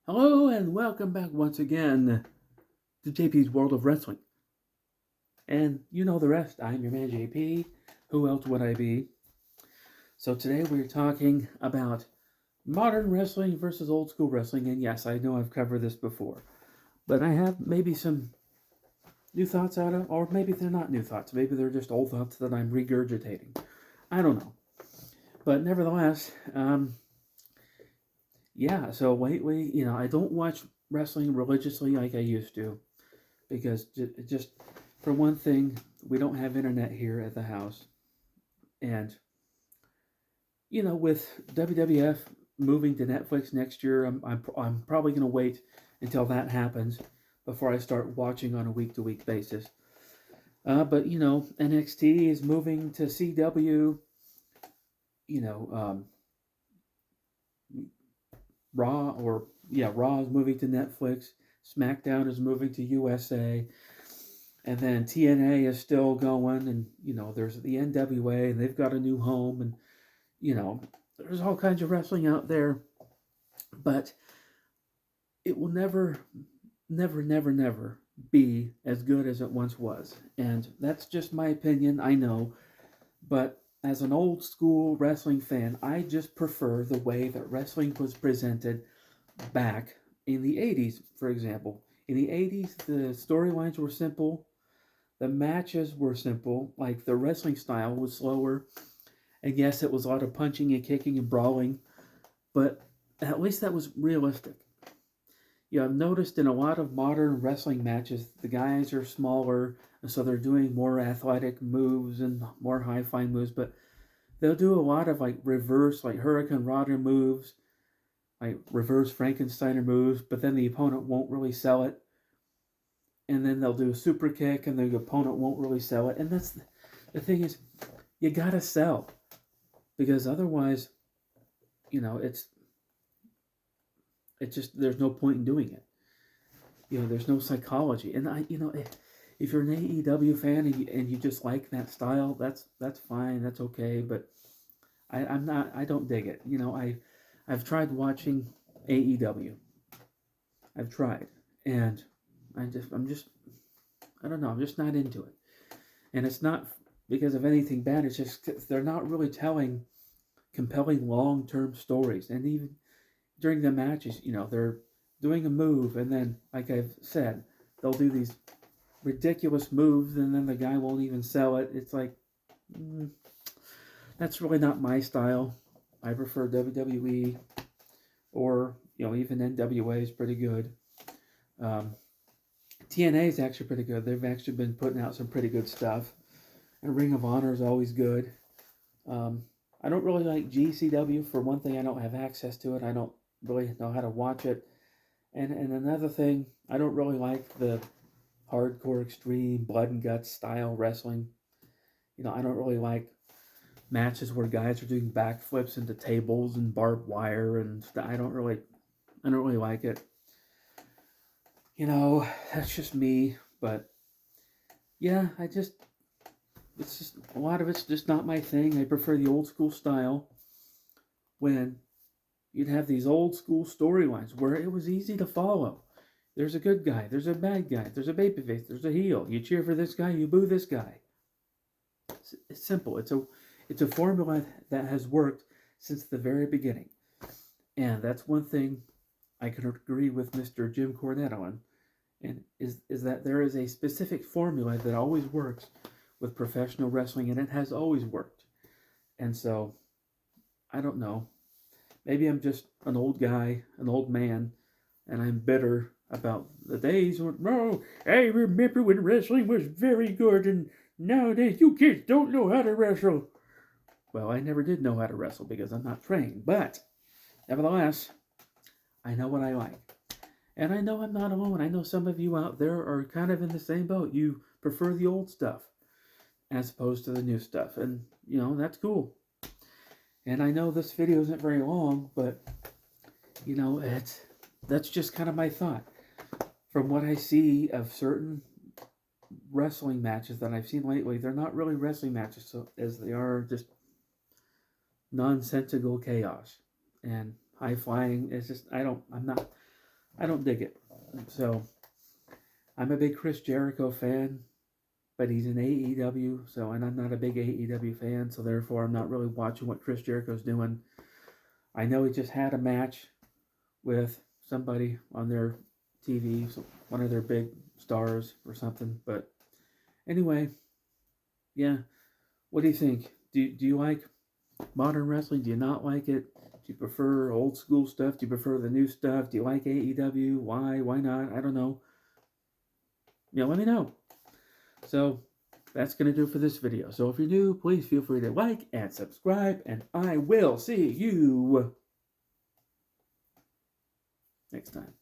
Hello and welcome back once again to J.P.'s World of Wrestling. And you know the rest. I'm your man J.P. Who else would I be? So today we're talking about modern wrestling versus old school wrestling. And yes, I know I've covered this before. But I have maybe some new thoughts out of, or maybe they're not new thoughts. Maybe they're just old thoughts that I'm regurgitating. I don't know. But nevertheless, yeah, so lately, I don't watch wrestling religiously like I used to because just for one thing, we don't have internet here at the house, and with WWF moving to Netflix next year, I'm probably gonna wait until that happens before I start watching on a week to week basis. But NXT is moving to CW. You know, Raw or yeah, Raw is moving to Netflix. SmackDown is moving to USA. And then TNA is still going, and there's the NWA, and they've got a new home, and there's all kinds of wrestling out there, but it will never, never, never, never be as good as it once was. And that's just my opinion, I know, but as an old school wrestling fan, I just prefer the way that wrestling was presented back in the 80s, for example. In the 80s, the storylines were simple. The matches were simple, like the wrestling style was slower, and yes, it was a lot of punching and kicking and brawling, but at least that was realistic. I've noticed in a lot of modern wrestling matches, the guys are smaller, and so they're doing more athletic moves and more high flying moves, but they'll do a lot of like reverse, like Hurricane Rana moves, like reverse Frankensteiner moves, but then the opponent won't really sell it. And then they'll do a super kick, and the opponent won't really sell it. And that's the thing is, you gotta sell because otherwise, it's just there's no point in doing it. There's no psychology. And if you're an AEW fan and you just like that style, that's fine, that's okay. But I'm not. I don't dig it. I've tried watching AEW. I've tried, and I'm just I don't know. I'm just not into it. And it's not because of anything bad. It's just they're not really telling compelling long-term stories. And even during the matches, they're doing a move, and then, like I've said, they'll do these ridiculous moves, and then the guy won't even sell it. It's like that's really not my style. I prefer WWE or even NWA is pretty good. Um, TNA is actually pretty good. They've actually been putting out some pretty good stuff. And Ring of Honor is always good. Um, I don't really like GCW. For one thing, I don't have access to it. I don't really know how to watch it. And another thing, I don't really like the hardcore extreme blood and guts style wrestling. I don't really like matches where guys are doing backflips into tables and barbed wire and stuff. I don't really like it. That's just me, but yeah, it's just a lot of it's just not my thing. I prefer the old school style when you'd have these old school storylines where it was easy to follow. There's a good guy, there's a bad guy, there's a babyface, there's a heel. You cheer for this guy, you boo this guy. It's simple. It's a formula that has worked since the very beginning, and that's one thing I can agree with Mr. Jim Cornette on, and is that there is a specific formula that always works with professional wrestling, and it has always worked. And so, I don't know. Maybe I'm just an old guy, an old man, and I'm bitter about the days when, oh, I remember when wrestling was very good, and nowadays you kids don't know how to wrestle. Well, I never did know how to wrestle because I'm not trained, but nevertheless, I know what I like. And I know I'm not alone. I know some of you out there are kind of in the same boat. You prefer the old stuff as opposed to the new stuff. And, that's cool. And I know this video isn't very long, but, that's just kind of my thought. From what I see of certain wrestling matches that I've seen lately, they're not really wrestling matches so, as they are just nonsensical chaos. And high flying is just, I'm not I don't dig it. So I'm a big Chris Jericho fan, but he's in AEW, so and I'm not a big AEW fan, so therefore I'm not really watching what Chris Jericho's doing. I know he just had a match with somebody on their TV, so one of their big stars or something. But anyway, yeah. What do you think? Do you like modern wrestling? Do you not like it? Do you prefer old school stuff? Do you prefer the new stuff? Do you like AEW? Why? Why not? I don't know. Let me know. So that's going to do it for this video. So if you're new, please feel free to like and subscribe, and I will see you next time.